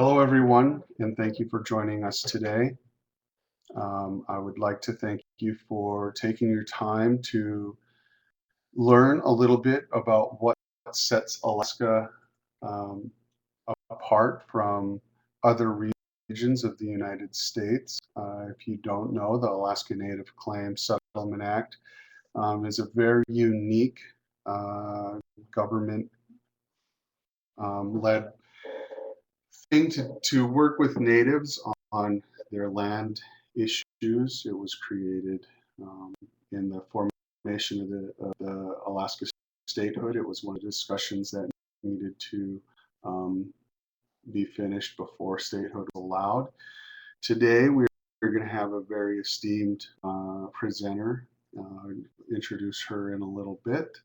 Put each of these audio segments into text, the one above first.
Hello, everyone, and thank you for joining us today. I would like to thank you for taking your time to learn a little bit about what sets Alaska um, apart from other regions of the United States. If you don't know, the Alaska Native Claims Settlement Act is a very unique government led thing to work with natives on their land issues. It was created in the formation of the Alaska statehood. It was one of the discussions that needed to be finished before statehood was allowed. Today, we're going to have a very esteemed presenter. Introduce her in a little bit.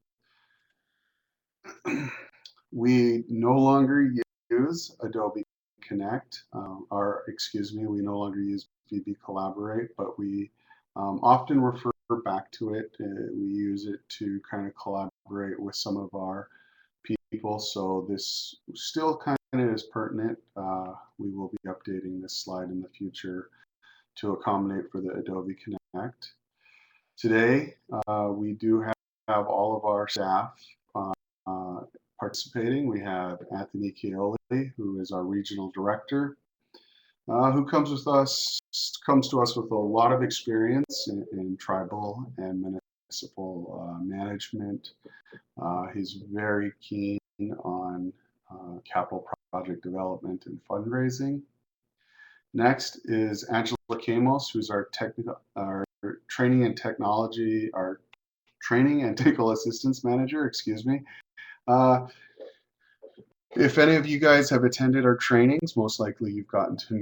We no longer use Adobe Connect, we no longer use VB Collaborate, but we often refer back to it. We use it to kind of collaborate with some of our people, so this still kind of is pertinent. We will be updating this slide in the future to accommodate for the Adobe Connect. Today, we do have all of our staff participating. We have Anthony Keoli, who is our regional director, who comes to us with a lot of experience in tribal and municipal management. He's very keen on capital project development and fundraising. Next is Angela Camos, who's our training and technical assistance manager, excuse me. If any of you guys have attended our trainings, most likely you've gotten to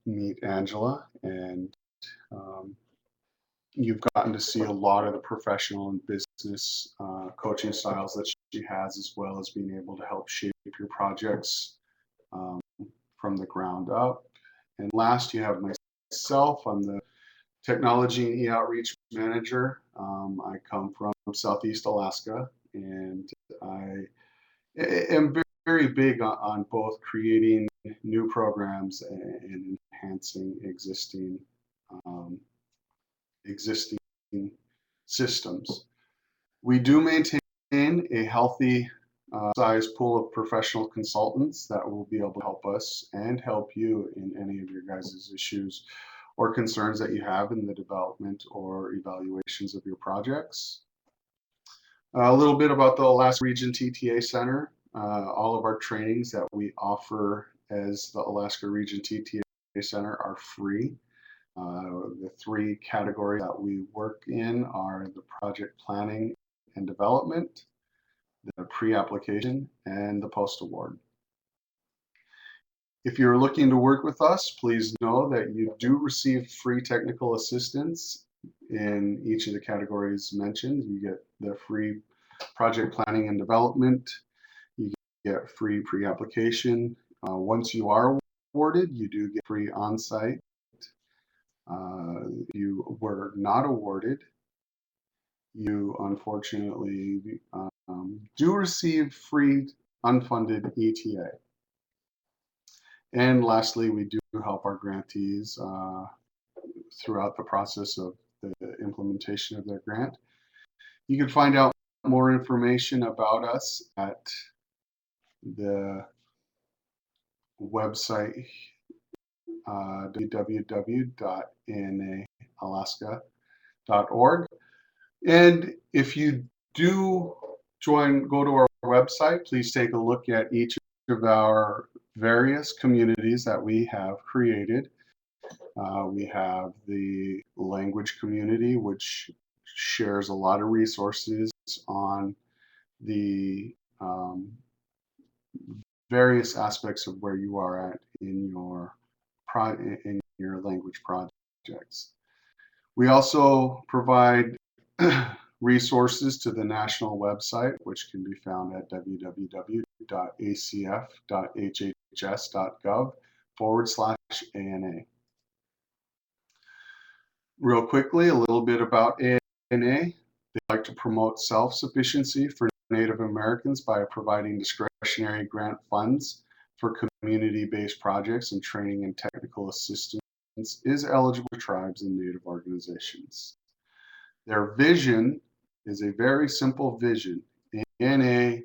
meet Angela, and you've gotten to see a lot of the professional and business coaching styles that she has, as well as being able to help shape your projects from the ground up. And last, you have myself. I'm the Technology and E-Outreach Manager. I come from Southeast Alaska, and I am very big on both creating new programs and enhancing existing systems. We do maintain a healthy size pool of professional consultants that will be able to help us and help you in any of your guys' issues or concerns that you have in the development or evaluations of your projects. A little bit about the Alaska Region TTA Center. All of our trainings that we offer as the Alaska Region TTA Center are free. The three categories that we work in are the project planning and development, the pre-application, and the post-award. If you're looking to work with us, please know that you do receive free technical assistance in each of the categories mentioned. You get the free project planning and development. You get free pre-application. Once you are awarded, you do get free on-site. You were not awarded, you unfortunately do receive free unfunded ETA. And lastly, we do help our grantees throughout the process of the implementation of their grant. You can find out more information about us at the website www.analaska.org. And if you do go to our website, please take a look at each of our various communities that we have created. We have the language community, which shares a lot of resources on the various aspects of where you are at in your language projects. We also provide resources to the national website, which can be found at www.acf.hhs.gov/ANA. Real quickly, a little bit about ANA. They like to promote self-sufficiency for Native Americans by providing discretionary grant funds for community-based projects and training and technical assistance is eligible for tribes and Native organizations. Their vision is a very simple vision. ANA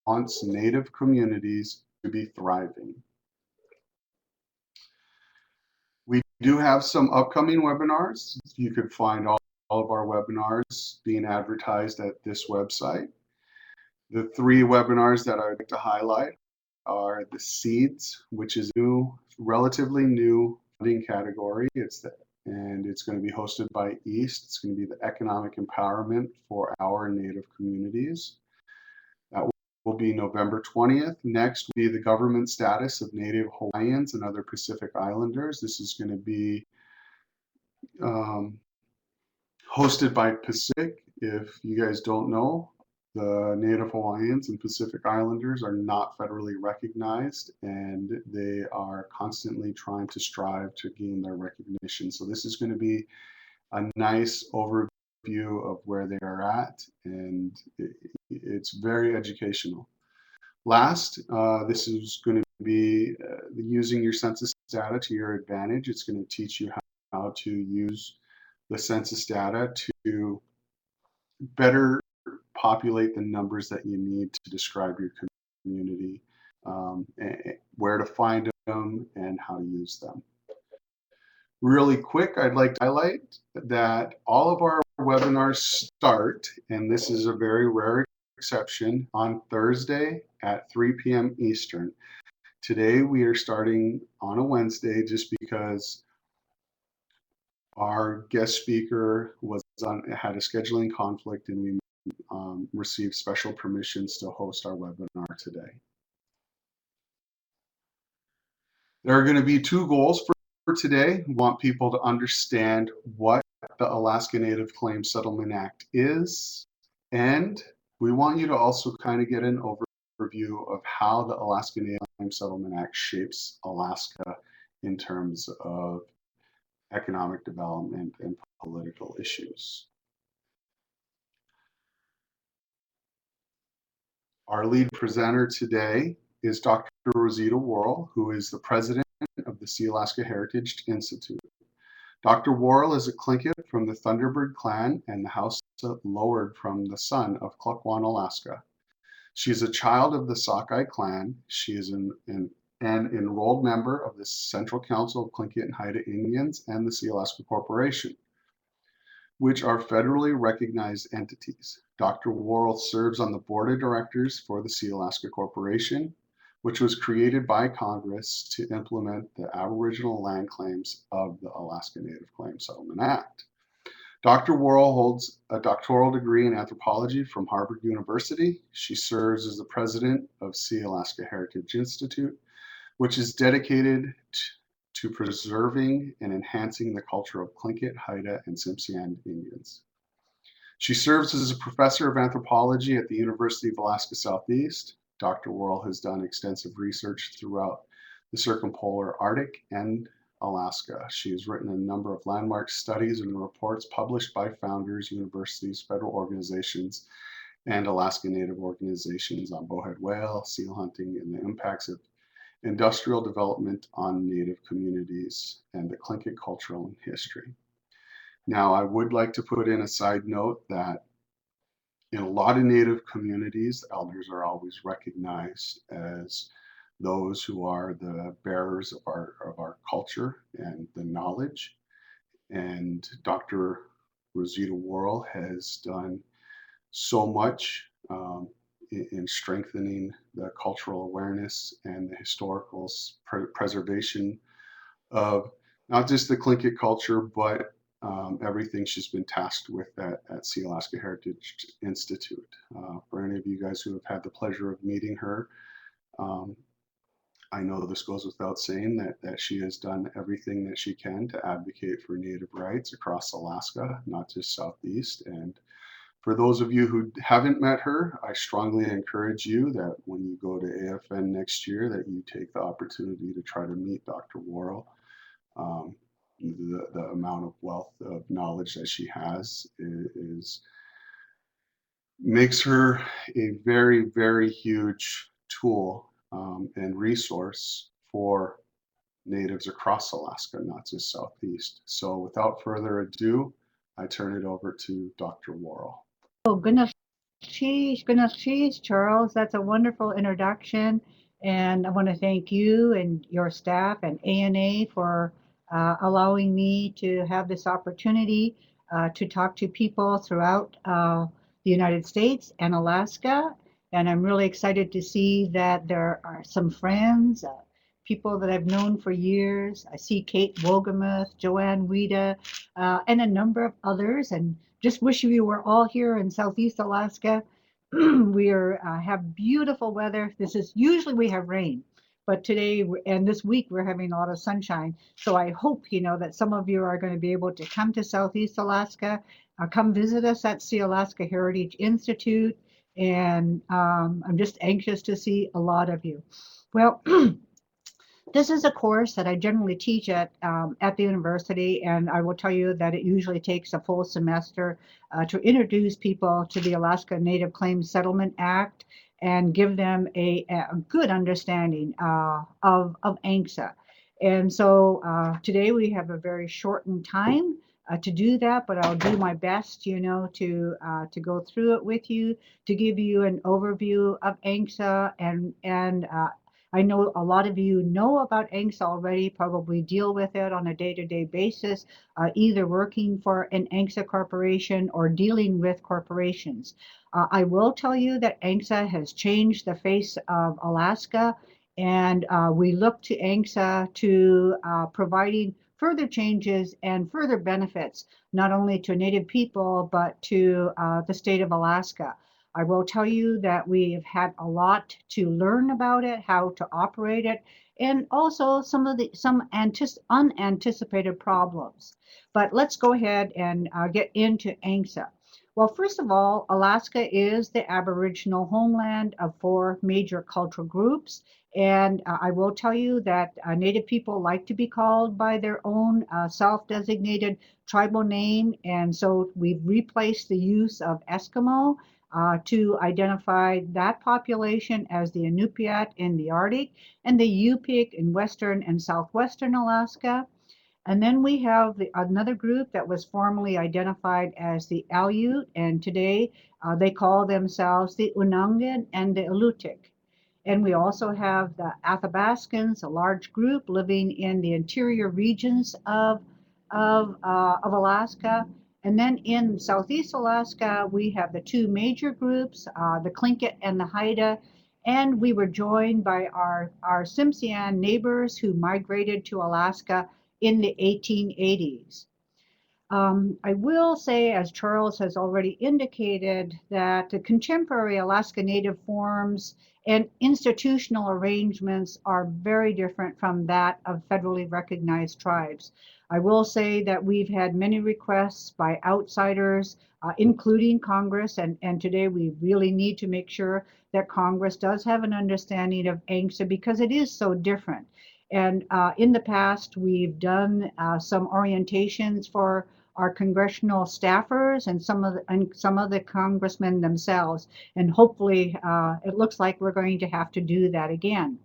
wants Native communities to be thriving. We do have some upcoming webinars. You could find all of our webinars being advertised at this website. The 3 webinars that I'd like to highlight are the Seeds, which is a relatively new funding category. It's going to be hosted by East. It's going to be the economic empowerment for our Native communities. That will be November 20th. Next will be the government status of Native Hawaiians and other Pacific Islanders. This is going to be hosted by Pacific. If you guys don't know, the Native Hawaiians and Pacific Islanders are not federally recognized, and they are constantly trying to strive to gain their recognition. So this is going to be a nice overview of where they are at, and it's very educational. Last, this is going to be using your census data to your advantage. It's going to teach you how to use the census data to better populate the numbers that you need to describe your community, where to find them, and how to use them. Really quick, I'd like to highlight that all of our webinars start, and this is a very rare exception, on Thursday at 3 p.m. Eastern. Today we are starting on a Wednesday just because our guest speaker had a scheduling conflict, and we received special permissions to host our webinar today. There are going to be 2 goals for today. We want people to understand what the Alaska Native Claims Settlement Act is, and we want you to also kind of get an overview of how the Alaska Native Claims Settlement Act shapes Alaska in terms of economic development and political issues. Our lead presenter today is Dr. Rosita Worl, who is the president of the Sea Alaska Heritage Institute. Dr. Worl is a Tlingit from the Thunderbird clan and the House Lowered from the son of Klukwan, Alaska. She is a child of the Sockeye clan. She is an enrolled member of the Central Council of Tlingit and Haida Indians and the Sea Alaska Corporation, which are federally recognized entities. Dr. Worl serves on the board of directors for the Sea Alaska Corporation, which was created by Congress to implement the Aboriginal land claims of the Alaska Native Claims Settlement Act. Dr. Worl holds a doctoral degree in anthropology from Harvard University. She serves as the president of Sea Alaska Heritage Institute, which is dedicated to preserving and enhancing the culture of Tlingit, Haida, and Tsimshian Indians. She serves as a professor of anthropology at the University of Alaska Southeast. Dr. Worl has done extensive research throughout the circumpolar Arctic and Alaska. She has written a number of landmark studies and reports published by founders, universities, federal organizations, and Alaska Native organizations on bowhead whale, seal hunting, and the impacts of industrial development on Native communities and the Tlingit cultural and history. Now, I would like to put in a side note that in a lot of Native communities, elders are always recognized as those who are the bearers of our culture and the knowledge. And Dr. Rosita Worl has done so much in strengthening the cultural awareness and the historical preservation of not just the Tlingit culture, but everything she's been tasked with at Sea Alaska Heritage Institute. For any of you guys who have had the pleasure of meeting her, I know this goes without saying that she has done everything that she can to advocate for Native rights across Alaska, not just Southeast. And for those of you who haven't met her, I strongly encourage you that when you go to AFN next year, that you take the opportunity to try to meet Dr. Worl. The amount of wealth of knowledge that she has makes her a very, very huge tool and resource for natives across Alaska, not just Southeast. So without further ado, I turn it over to Dr. Worrell. Oh, goodness cheese, Charles. That's a wonderful introduction. And I want to thank you and your staff and ANA for allowing me to have this opportunity to talk to people throughout the United States and Alaska. And I'm really excited to see that there are some friends, people that I've known for years. I see Kate Wogemuth, Joanne Wida, and a number of others. And just wish we were all here in Southeast Alaska. We have beautiful weather. This is usually we have rain, but today and this week we're having a lot of sunshine. So I hope that some of you are going to be able to come to Southeast Alaska, come visit us at Sea Alaska Heritage Institute, and I'm just anxious to see a lot of you. Well, this is a course that I generally teach at the university, and I will tell you that it usually takes a full semester to introduce people to the Alaska Native Claims Settlement Act and give them a good understanding of ANSCA. And so today we have a very shortened time to do that, but I'll do my best, to go through it with you, to give you an overview of ANSCA and I know a lot of you know about ANSCA already, probably deal with it on a day-to-day basis, either working for an ANSCA corporation or dealing with corporations. I will tell you that ANSCA has changed the face of Alaska, and we look to ANSCA to providing further changes and further benefits, not only to Native people, but to the state of Alaska. I will tell you that we have had a lot to learn about it, how to operate it, and also some unanticipated problems. But let's go ahead and get into ANSCA. Well, first of all, Alaska is the Aboriginal homeland of four major cultural groups. And I will tell you that Native people like to be called by their own self-designated tribal name. And so we've replaced the use of Eskimo to identify that population as the Inupiat in the Arctic and the Yupik in western and southwestern Alaska. And then we have another group that was formerly identified as the Aleut, and today they call themselves the Unangan and the Alutiiq. And we also have the Athabascans, a large group living in the interior regions of Alaska. And then in Southeast Alaska, we have the two major groups, the Tlingit and the Haida. And we were joined by our Tsimshian neighbors who migrated to Alaska in the 1880s. I will say, as Charles has already indicated, that the contemporary Alaska Native forms and institutional arrangements are very different from that of federally recognized tribes. I will say that we've had many requests by outsiders, including Congress, and today we really need to make sure that Congress does have an understanding of ANCSA because it is so different. And in the past, we've done some orientations for our congressional staffers and some of the congressmen themselves. And hopefully, it looks like we're going to have to do that again.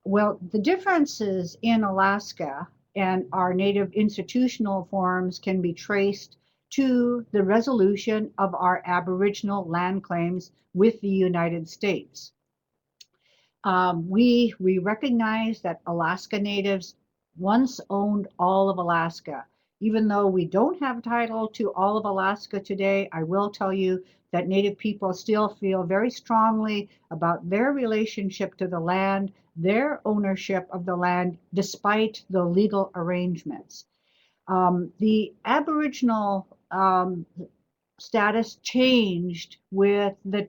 Well, the differences in Alaska and our native institutional forms can be traced to the resolution of our Aboriginal land claims with the United States. We recognize that Alaska Natives once owned all of Alaska. Even though we don't have title to all of Alaska today, I will tell you that Native people still feel very strongly about their relationship to the land, their ownership of the land, despite the legal arrangements. The Aboriginal status changed with the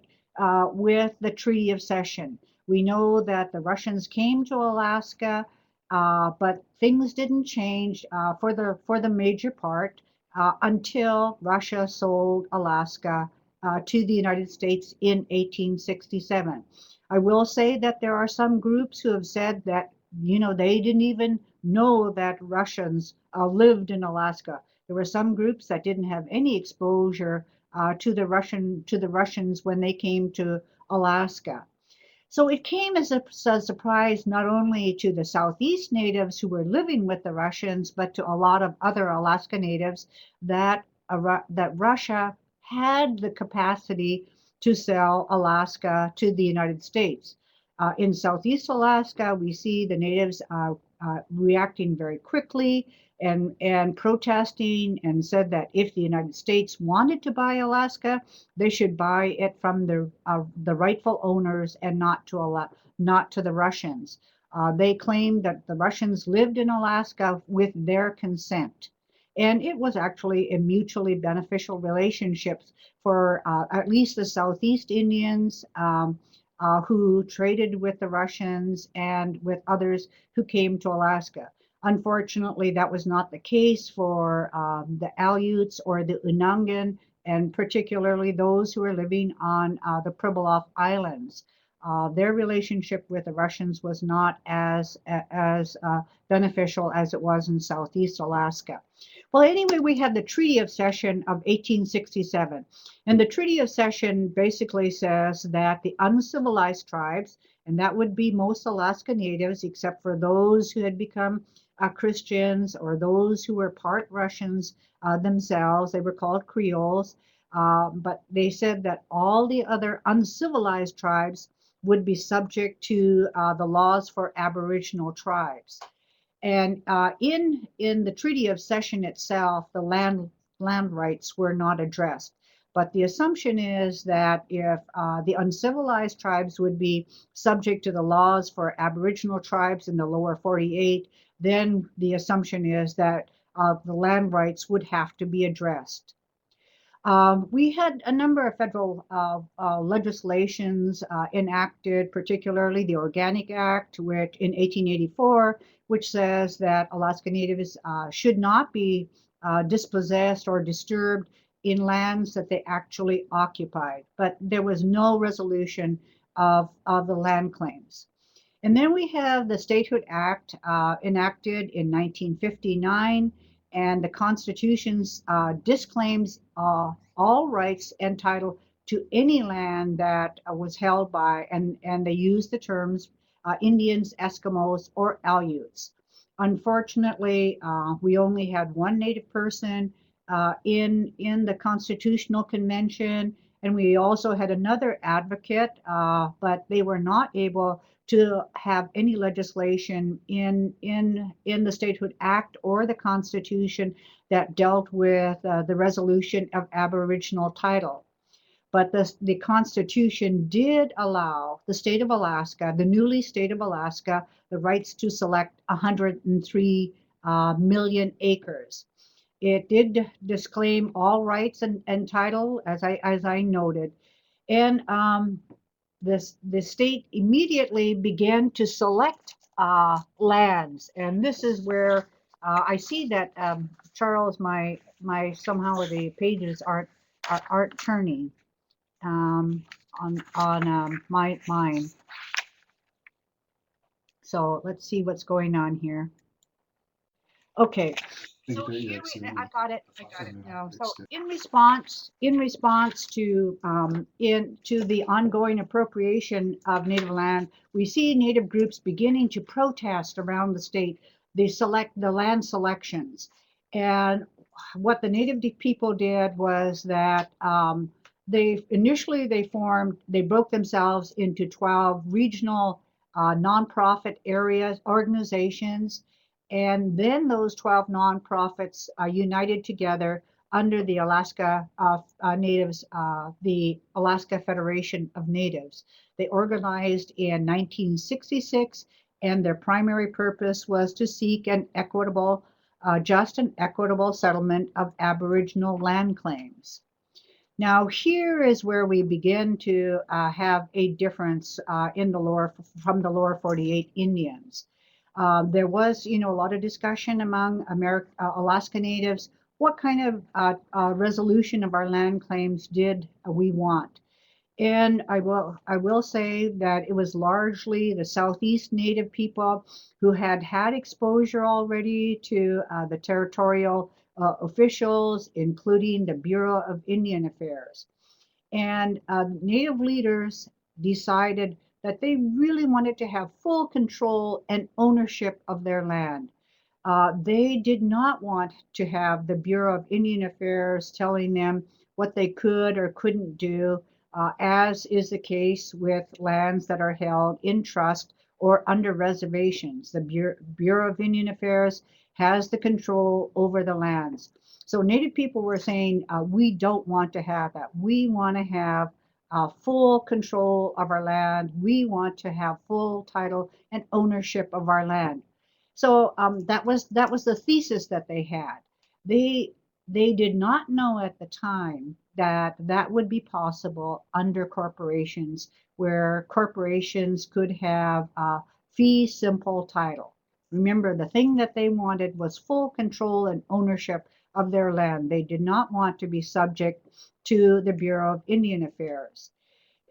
Treaty of Cession. We know that the Russians came to Alaska, but things didn't change for the major part until Russia sold Alaska to the United States in 1867. I will say that there are some groups who have said that they didn't even know that Russians lived in Alaska. There were some groups that didn't have any exposure to the Russians when they came to Alaska. So it came as a surprise not only to the Southeast natives who were living with the Russians, but to a lot of other Alaska natives that that Russia had the capacity to sell Alaska to the United States. In Southeast Alaska, we see the natives reacting very quickly and protesting and said that if the United States wanted to buy Alaska, they should buy it from the rightful owners and not to the Russians. They claimed that the Russians lived in Alaska with their consent. And it was actually a mutually beneficial relationship for at least the Southeast Indians who traded with the Russians and with others who came to Alaska. Unfortunately, that was not the case for the Aleuts or the Unangan, and particularly those who were living on the Pribilof Islands. Their relationship with the Russians was not as beneficial as it was in Southeast Alaska. Well, anyway, we had the Treaty of Cession of 1867. And the Treaty of Cession basically says that the uncivilized tribes, and that would be most Alaska Natives, except for those who had become Christians or those who were part Russians themselves, they were called Creoles. But they said that all the other uncivilized tribes would be subject to the laws for Aboriginal tribes. And in the Treaty of Cession itself, the land rights were not addressed. But the assumption is that if the uncivilized tribes would be subject to the laws for Aboriginal tribes in the lower 48, then the assumption is that the land rights would have to be addressed. We had a number of federal legislations enacted, particularly the Organic Act, which in 1884, which says that Alaska Natives should not be dispossessed or disturbed in lands that they actually occupied. But there was no resolution of the land claims. And then we have the Statehood Act enacted in 1959, and the Constitution disclaims all rights and title to any land that was held by, and they use the terms Indians, Eskimos, or Aleuts. Unfortunately, we only had one Native person in the Constitutional Convention, and we also had another advocate, but they were not able to have any legislation in the Statehood Act or the Constitution that dealt with the resolution of Aboriginal title. But the Constitution did allow the state of Alaska, the newly state of Alaska, the rights to select 103 million acres. It did disclaim all rights and title, as I noted, and the state immediately began to select lands, and this is where I see that Charles, my somehow the pages aren't turning on mine. So let's see what's going on here. Okay, so here I got it now. So in response to the ongoing appropriation of Native land, we see Native groups beginning to protest around the state. They select the land selections, and what the Native people did was that they broke themselves into 12 regional nonprofit areas organizations, and then those 12 nonprofits united together under the Alaska Natives, the Alaska Federation of Natives. They organized in 1966, and their primary purpose was to seek an equitable, just and equitable settlement of Aboriginal land claims. Now, here is where we begin to have a difference from the lower 48 Indians. There was, a lot of discussion among Alaska Natives. What kind of resolution of our land claims did we want? And I will say that it was largely the Southeast Native people who had had exposure already to the territorial officials, including the Bureau of Indian Affairs. And Native leaders decided that they really wanted to have full control and ownership of their land. They did not want to have the Bureau of Indian Affairs telling them what they could or couldn't do, as is the case with lands that are held in trust or under reservations. The Bureau of Indian Affairs has the control over the lands. So Native people were saying, we don't want to have that. We want to have full control of our land. We want to have full title and ownership of our land. So that was the thesis that they had. They they did not know at the time that that would be possible under corporations, where corporations could have fee simple title. Remember, the thing that they wanted was full control and ownership of their land. They did not want to be subject to the Bureau of Indian Affairs.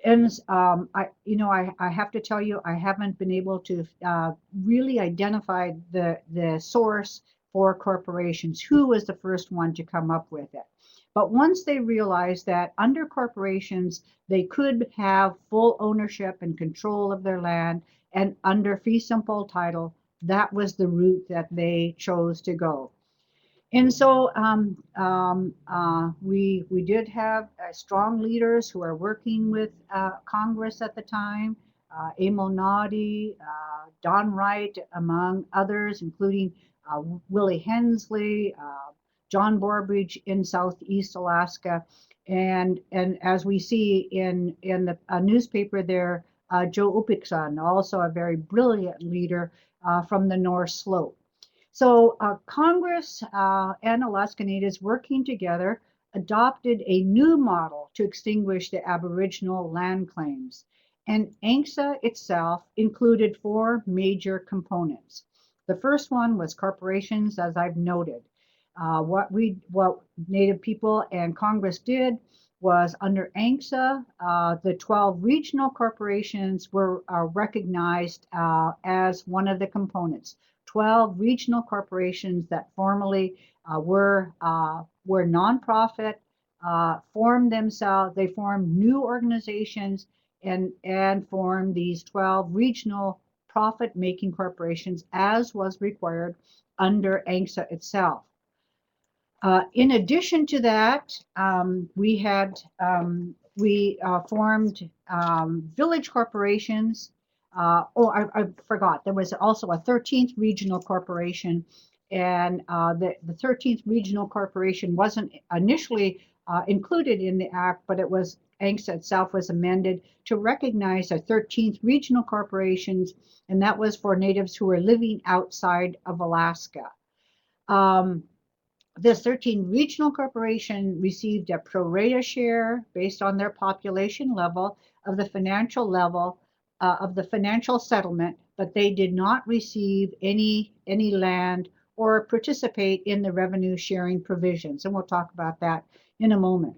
And I have to tell you, I haven't been able to really identify the source for corporations. Who was the first one to come up with it? But once they realized that under corporations, they could have full ownership and control of their land, and under fee simple title, that was the route that they chose to go. And so we did have strong leaders who are working with Congress at the time, Emil Noddy, Don Wright, among others, including Willie Hensley, John Borbridge in Southeast Alaska, and as we see in the newspaper there, Joe Upikson, also a very brilliant leader from the North Slope. So Congress and Alaska Natives working together adopted a new model to extinguish the Aboriginal land claims. And ANSCA itself included four major components. The first one was corporations, as I've noted. What Native people and Congress did was, under ANSCA, the 12 regional corporations were recognized as one of the components. 12 regional corporations that formerly were nonprofit, formed themselves. They formed new organizations and formed these 12 regional profit-making corporations, as was required under ANSCA itself. In addition to that, we formed village corporations. I forgot. There was also a 13th regional corporation, and the 13th regional corporation wasn't initially included in the act, but it was ANSCA itself was amended to recognize the 13th regional corporations, and that was for Natives who were living outside of Alaska. This 13 regional corporation received a pro rata share based on their population level of the financial settlement, but they did not receive any land or participate in the revenue sharing provisions, and we'll talk about that in a moment.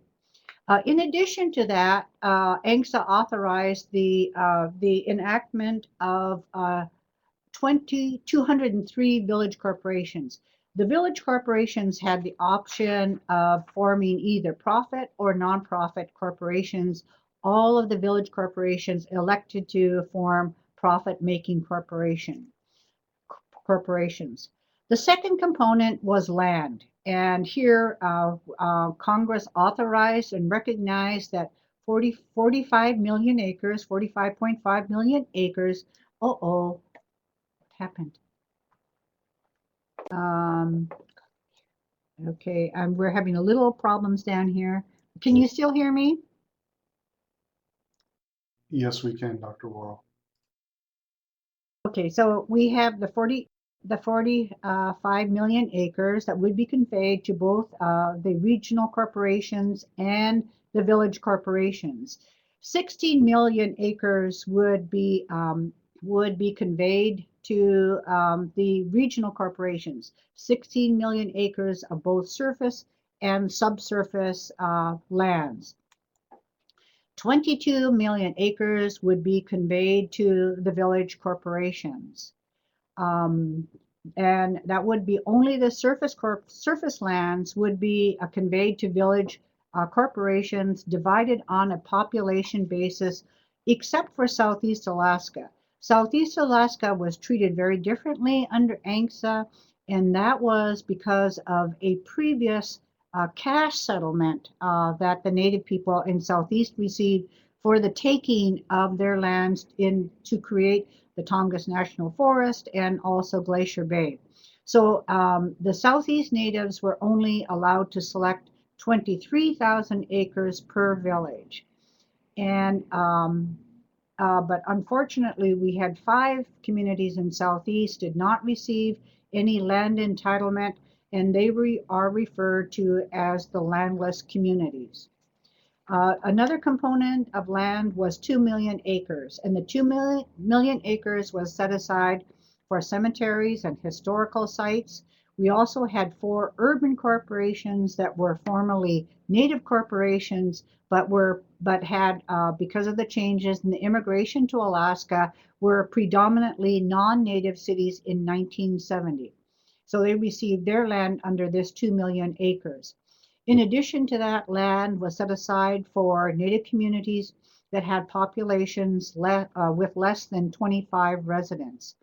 In addition to that, ANSCA authorized the enactment of 203 village corporations. The village corporations had the option of forming either profit or nonprofit corporations. All of the village corporations elected to form profit-making corporations. The second component was land. And here, Congress authorized and recognized that 45 million acres, 45.5 million acres, what happened? Okay, we're having a little problems down here. Can you still hear me? Yes, we can, Dr. Worl. Okay, so we have the 45 million acres that would be conveyed to both the regional corporations and the village corporations. 16 million acres would be conveyed to the regional corporations. 16 million acres of both surface and subsurface lands. 22 million acres would be conveyed to the village corporations. And that would be only the surface lands would be conveyed to village corporations, divided on a population basis except for Southeast Alaska. Southeast Alaska was treated very differently under ANSCA, and that was because of a previous cash settlement that the Native people in Southeast received for the taking of their lands to create the Tongass National Forest and also Glacier Bay. So the Southeast Natives were only allowed to select 23,000 acres per village. And but unfortunately, we had 5 communities in Southeast did not receive any land entitlement, and they are referred to as the landless communities. Another component of land was 2 million acres, and the 2 million acres was set aside for cemeteries and historical sites. We also had 4 urban corporations that were formerly native corporations, but had because of the changes in the immigration to Alaska, were predominantly non-native cities in 1970. So they received their land under this 2 million acres. In addition to that, land was set aside for Native communities that had populations with less than 25 residents.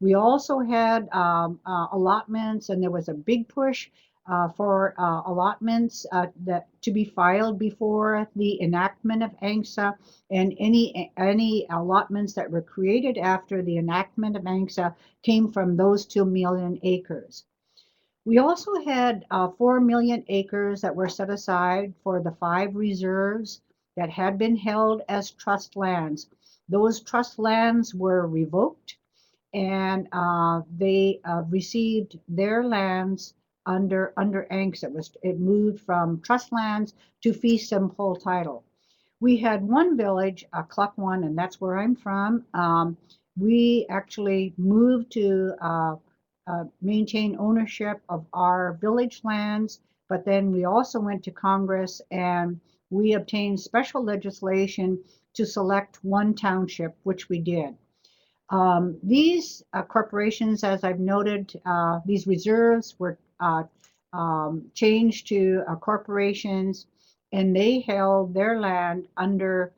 We also had allotments, and there was a big push for allotments that to be filed before the enactment of ANSCA, and any allotments that were created after the enactment of ANSCA came from those 2 million acres. We also had 4 million acres that were set aside for the 5 reserves that had been held as trust lands. Those trust lands were revoked, and they received their lands under ANCS. It moved from trust lands to fee simple title. We had one village, Cluck One, and that's where I'm from. We actually moved to maintain ownership of our village lands, but then we also went to Congress and we obtained special legislation to select one township, which we did. These corporations, as I've noted, these reserves were changed to corporations, and they held their land under,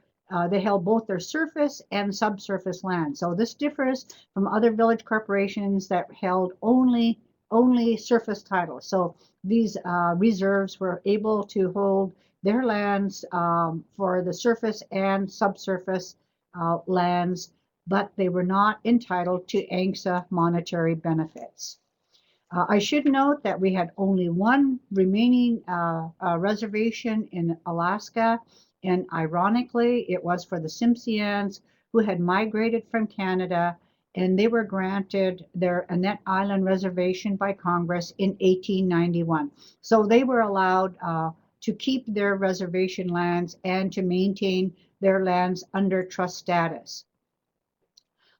they held both their surface and subsurface land. So this differs from other village corporations that held only surface title. So these reserves were able to hold their lands for the surface and subsurface lands, but they were not entitled to ANCSA monetary benefits. I should note that we had only one remaining reservation in Alaska, and ironically, it was for the Tsimshians who had migrated from Canada, and they were granted their Annette Island Reservation by Congress in 1891. So they were allowed to keep their reservation lands and to maintain their lands under trust status.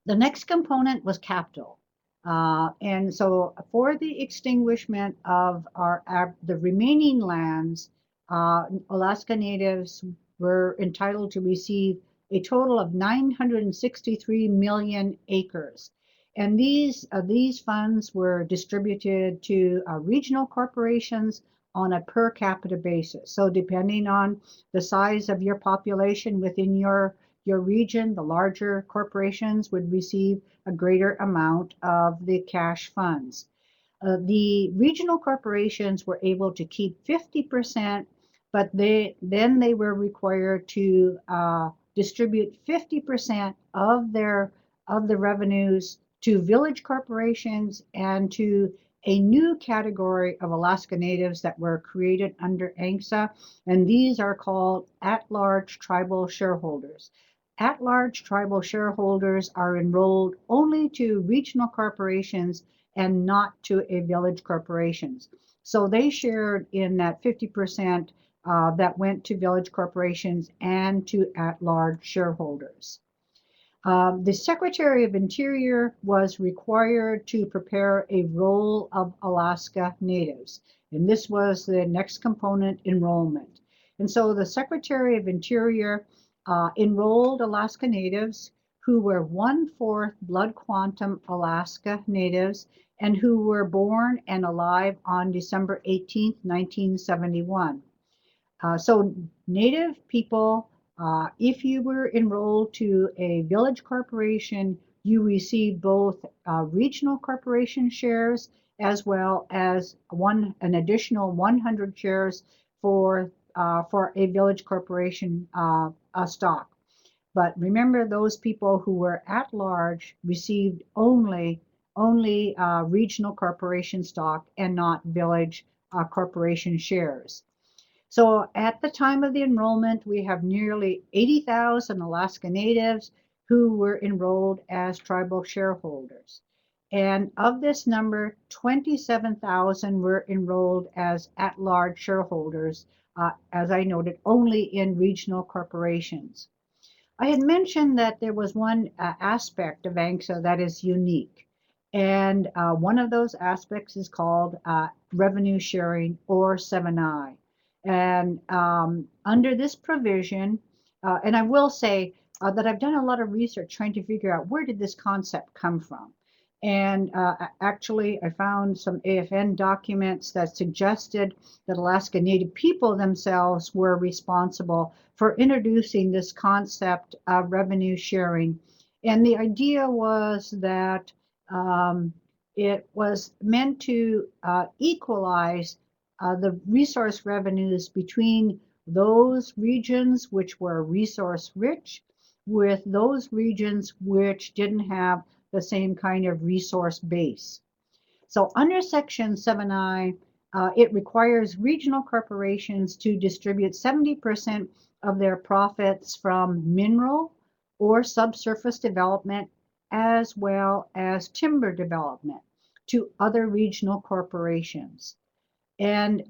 The next component was capital. And so for the extinguishment of the remaining lands, Alaska Natives were entitled to receive a total of 963 million acres. And these funds were distributed to regional corporations on a per capita basis. So depending on the size of your population within your region, the larger corporations would receive a greater amount of the cash funds. The regional corporations were able to keep 50%, but then they were required to distribute 50% of the revenues to village corporations and to a new category of Alaska Natives that were created under ANCSA, and these are called at-large tribal shareholders. At-large tribal shareholders are enrolled only to regional corporations and not to a village corporations. So they shared in that 50% that went to village corporations and to at-large shareholders. The Secretary of Interior was required to prepare a roll of Alaska Natives, and this was the next component, enrollment. And so the Secretary of Interior enrolled Alaska Natives who were 1/4 blood quantum Alaska Natives and who were born and alive on December 18th, 1971. So Native people If you were enrolled to a village corporation, you receive both regional corporation shares as well as an additional 100 shares for a village corporation stock. But remember, those people who were at large received only regional corporation stock and not village corporation shares. So at the time of the enrollment, we have nearly 80,000 Alaska Natives who were enrolled as tribal shareholders. And of this number, 27,000 were enrolled as at-large shareholders, as I noted, only in regional corporations. I had mentioned that there was one aspect of ANSCA that is unique. And one of those aspects is called revenue sharing, or 7I. And under this provision, and I will say that I've done a lot of research trying to figure out where did this concept come from. And actually, I found some AFN documents that suggested that Alaska Native people themselves were responsible for introducing this concept of revenue sharing. And the idea was that it was meant to equalize the resource revenues between those regions which were resource rich with those regions which didn't have the same kind of resource base. So under Section 7I, it requires regional corporations to distribute 70% of their profits from mineral or subsurface development as well as timber development to other regional corporations. And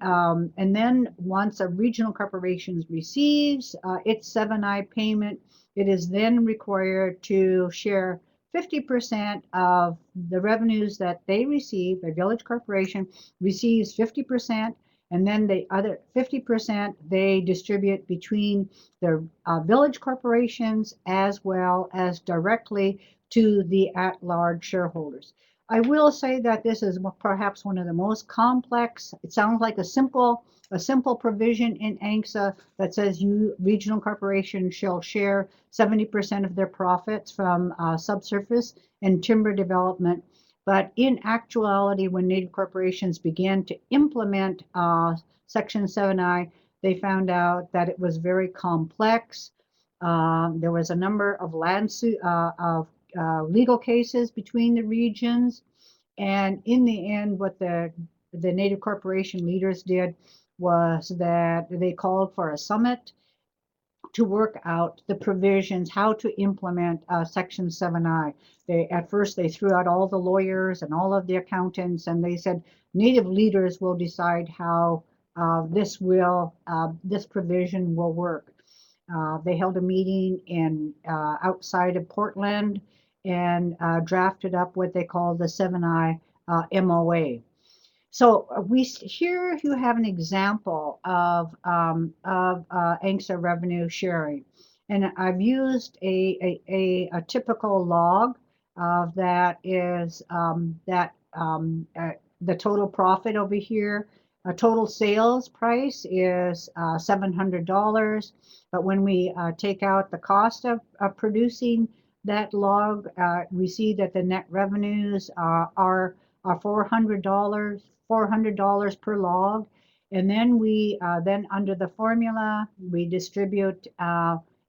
then once a regional corporation receives its 7I payment, it is then required to share 50% of the revenues that they receive. A village corporation receives 50%, and then the other 50% they distribute between the village corporations as well as directly to the at-large shareholders. I will say that this is perhaps one of the most complex. It sounds like a simple provision in ANSCA that says regional corporations shall share 70% of their profits from subsurface and timber development. But in actuality, when Native corporations began to implement Section 7I, they found out that it was very complex. There was a number of legal cases between the regions. And in the end, what the Native corporation leaders did was that they called for a summit to work out the provisions, how to implement Section 7I. At first they threw out all the lawyers and all of the accountants, and they said Native leaders will decide how this provision will work. They held a meeting outside of Portland and drafted up what they call the 7I MOA. So here you have an example of ANSCA revenue sharing, and I've used a typical log that is the total profit over here. A total sales price is $700, but when we take out the cost of producing that log, we see that the net revenues are $400 per log. And then then under the formula, we distribute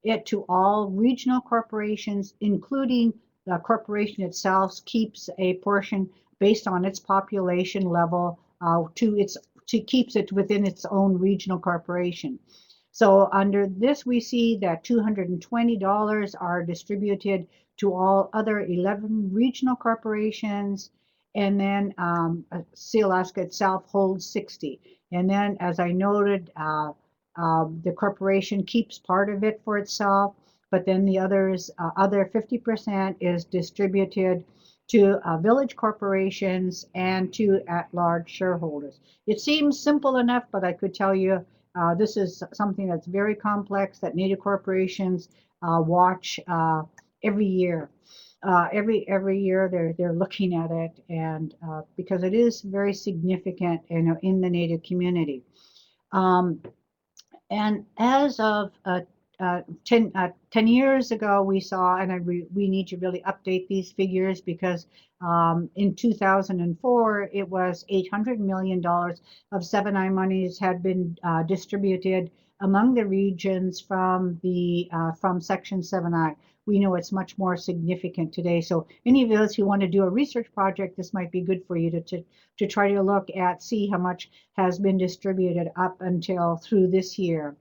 it to all regional corporations, including the corporation itself keeps a portion based on its population level to keeps it within its own regional corporation. So under this, we see that $220 are distributed to all other 11 regional corporations, and then Alaska itself holds 60. And then, as I noted, the corporation keeps part of it for itself, but then the other 50% is distributed to village corporations and to at-large shareholders. It seems simple enough, but I could tell you this is something that's very complex that Native corporations watch every year. Every year they're looking at it, and because it is very significant, in the Native community. And as of 10 years ago, we saw, and we need to really update these figures because in 2004, it was $800 million of 7I monies had been distributed among the regions from Section 7I. We know it's much more significant today. So any of those who want to do a research project, this might be good for you to try to look at, see how much has been distributed up until through this year.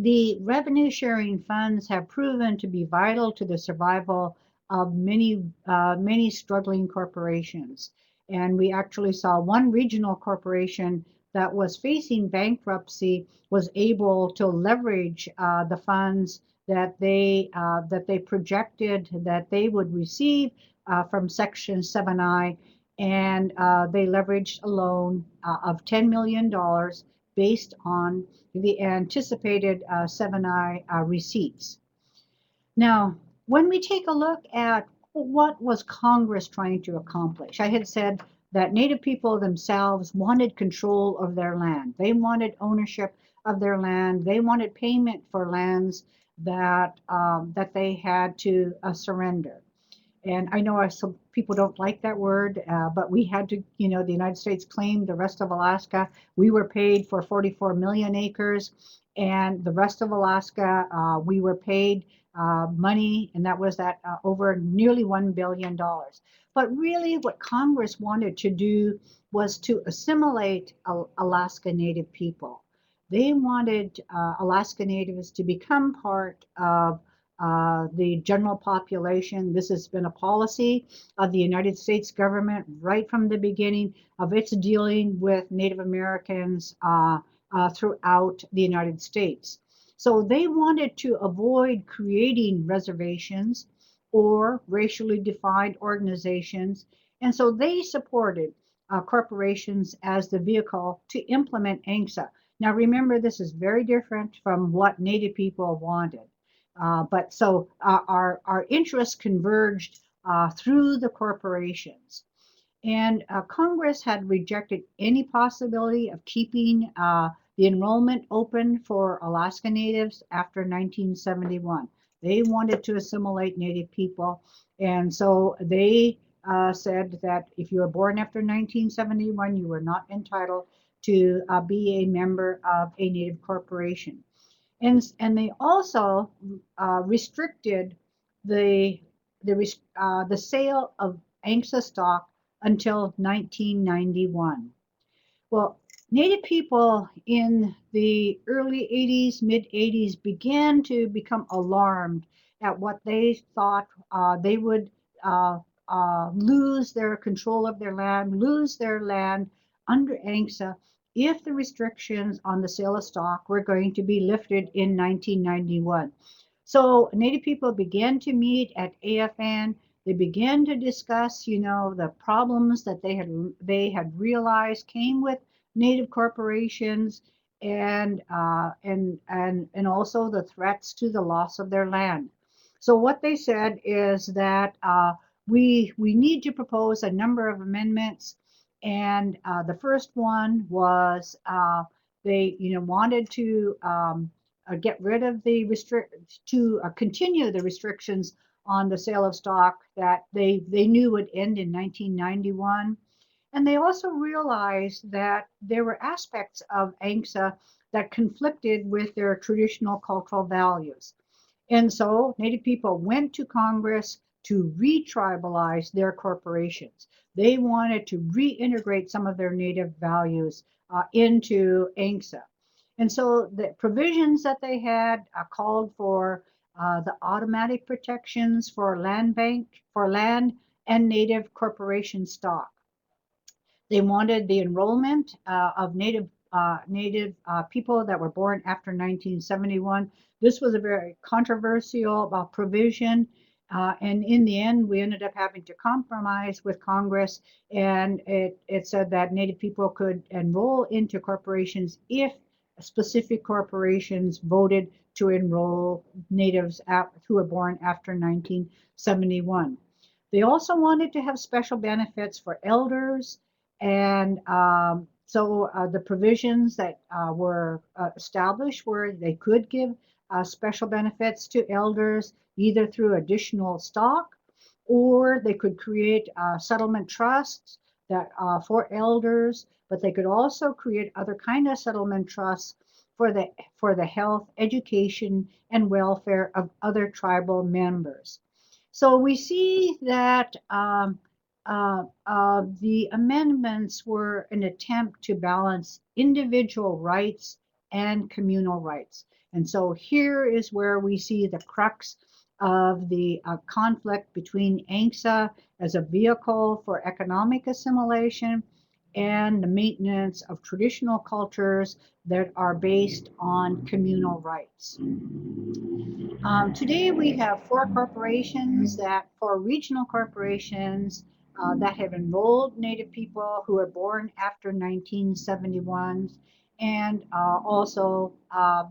The revenue sharing funds have proven to be vital to the survival of many struggling corporations. And we actually saw one regional corporation that was facing bankruptcy was able to leverage the funds that they projected that they would receive from Section 7I, and they leveraged a loan of $10 million based on the anticipated 7I receipts. Now, when we take a look at what was Congress trying to accomplish, I had said that Native people themselves wanted control of their land. They wanted ownership of their land. They wanted payment for lands that they had to surrender. And I know some people don't like that word, but we had to, the United States claimed the rest of Alaska. We were paid for 44 million acres, and the rest of Alaska, we were paid money, and that was at over nearly $1 billion. But really, what Congress wanted to do was to assimilate Alaska Native people. They wanted Alaska Natives to become part of the general population. This has been a policy of the United States government right from the beginning of its dealing with Native Americans throughout the United States. So they wanted to avoid creating reservations or racially defined organizations. And so they supported corporations as the vehicle to implement ANSCA. Now, remember, this is very different from what Native people wanted. But so our interests converged through the corporations. And Congress had rejected any possibility of keeping the enrollment open for Alaska Natives after 1971. They wanted to assimilate Native people. And so they said that if you were born after 1971, you were not entitled to be a member of a Native corporation. And they also restricted the the sale of ANSCA stock until 1991. Well, Native people in the early 80s, mid 80s began to become alarmed at what they thought they would lose their control of their land, lose their land under ANSCA if the restrictions on the sale of stock were going to be lifted in 1991. So Native people began to meet at AFN. They began to discuss, the problems that they had realized came with Native corporations and also the threats to the loss of their land. So what they said is that we need to propose a number of amendments, and the first one was they wanted to get rid of the continue the restrictions on the sale of stock that they knew would end in 1991. And they also realized that there were aspects of ANSCA that conflicted with their traditional cultural values. And so Native people went to Congress to retribalize their corporations. They wanted to reintegrate some of their Native values into ANSCA. And so the provisions that they had called for the automatic protections for land and Native corporation stock. They wanted the enrollment of Native people that were born after 1971. This was a very controversial provision, and in the end, we ended up having to compromise with Congress, and it said that Native people could enroll into corporations if specific corporations voted to enroll Natives who were born after 1971. They also wanted to have special benefits for elders and So the provisions that were established were they could give special benefits to elders either through additional stock, or they could create settlement trusts that for elders, but they could also create other kind of settlement trusts for the health, education, and welfare of other tribal members. So we see that the amendments were an attempt to balance individual rights and communal rights. And so here is where we see the crux of the conflict between ANSCA as a vehicle for economic assimilation and the maintenance of traditional cultures that are based on communal rights. Today we have four corporations that, for regional corporations that have enrolled Native people who were born after 1971, and also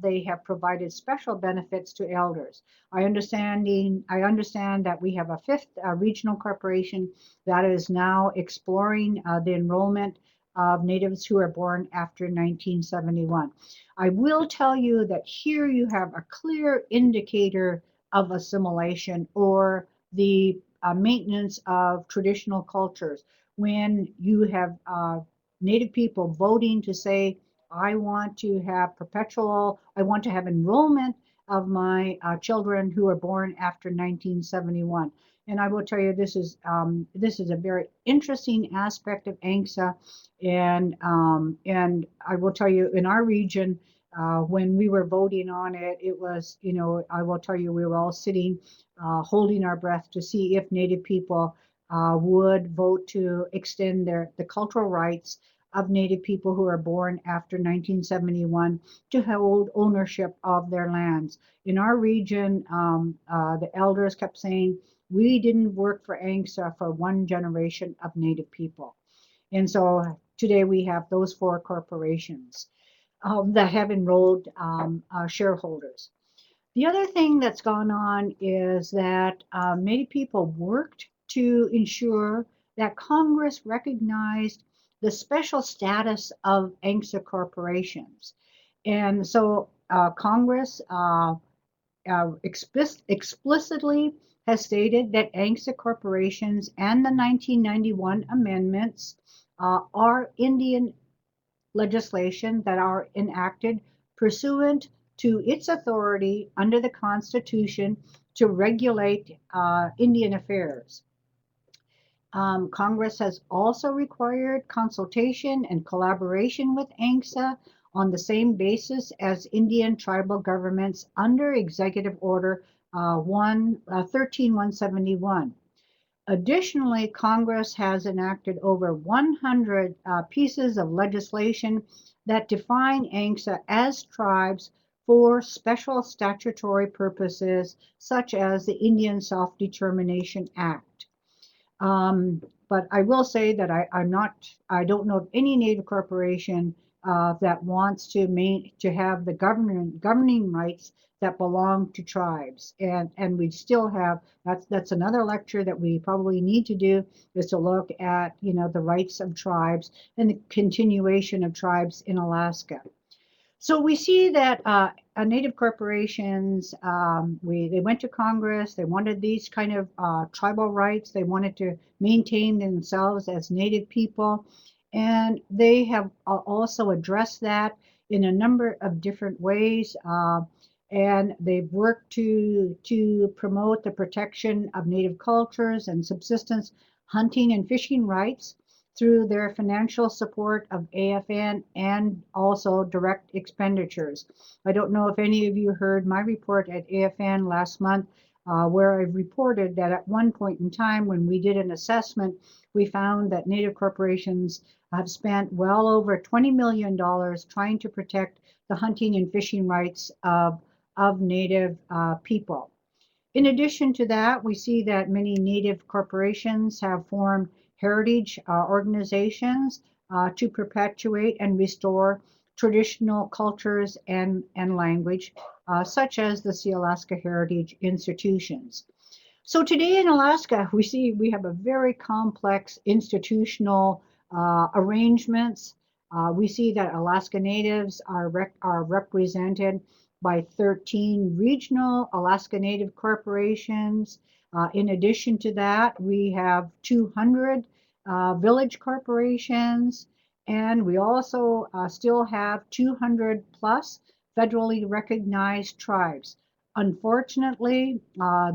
they have provided special benefits to elders. I understand that we have a fifth regional corporation that is now exploring the enrollment of natives who are born after 1971. I will tell you that here you have a clear indicator of assimilation or the maintenance of traditional cultures. When you have Native people voting to say, I want to have I want to have enrollment of my children who are born after 1971. And I will tell you, this is a very interesting aspect of ANCSA, and I will tell you, in our region, when we were voting on it, it was, I will tell you, we were all sitting, holding our breath to see if Native people would vote to extend the cultural rights of Native people who are born after 1971 to hold ownership of their lands. In our region, the elders kept saying, we didn't work for ANCSA for one generation of Native people. And so today we have those four corporations that have enrolled shareholders. The other thing that's gone on is that Native people worked to ensure that Congress recognized the special status of ANCSA corporations. And so Congress explicitly has stated that ANCSA corporations and the 1991 amendments are Indian legislation that are enacted pursuant to its authority under the Constitution to regulate Indian affairs. Congress has also required consultation and collaboration with ANCSA on the same basis as Indian tribal governments under Executive Order 13171. Additionally, Congress has enacted over 100 pieces of legislation that define ANCSA as tribes for special statutory purposes, such as the Indian Self-Determination Act. But I will say that I don't know of any Native corporation that wants to have the governing rights that belong to tribes. And we still have, that's another lecture that we probably need to do, is to look at, the rights of tribes and the continuation of tribes in Alaska. So we see that Native corporations, they went to Congress, they wanted these kind of tribal rights, they wanted to maintain themselves as Native people, and they have also addressed that in a number of different ways. And they've worked to promote the protection of Native cultures and subsistence hunting and fishing rights through their financial support of AFN and also direct expenditures. I don't know if any of you heard my report at AFN last month, where I reported that at one point in time when we did an assessment, we found that Native corporations have spent well over $20 million trying to protect the hunting and fishing rights of Native people. In addition to that, we see that many Native corporations have formed heritage organizations to perpetuate and restore traditional cultures and language, such as the Sealaska Heritage Institutions. So today in Alaska, we have a very complex institutional arrangements We see that Alaska Natives are represented by 13 regional Alaska Native corporations. In addition to that, we have 200 village corporations, and we also still have 200 plus federally recognized tribes. Unfortunately,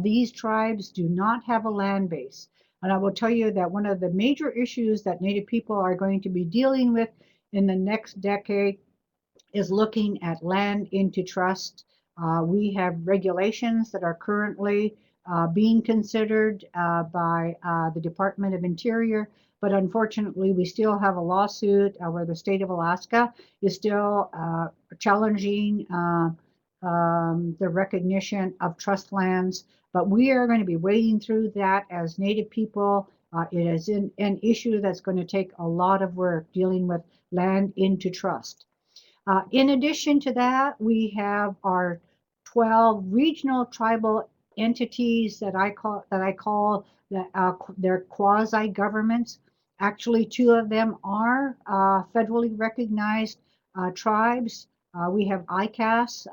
these tribes do not have a land base. And I will tell you that one of the major issues that Native people are going to be dealing with in the next decade is looking at land into trust. We have regulations that are currently being considered by the Department of Interior, but unfortunately, we still have a lawsuit where the state of Alaska is still challenging the recognition of trust lands. But we are going to be wading through that as Native people. It is an issue that's going to take a lot of work dealing with land into trust. In addition to that, we have our 12 regional tribal entities that I call their quasi governments. Actually, two of them are federally recognized tribes. We have ICAS,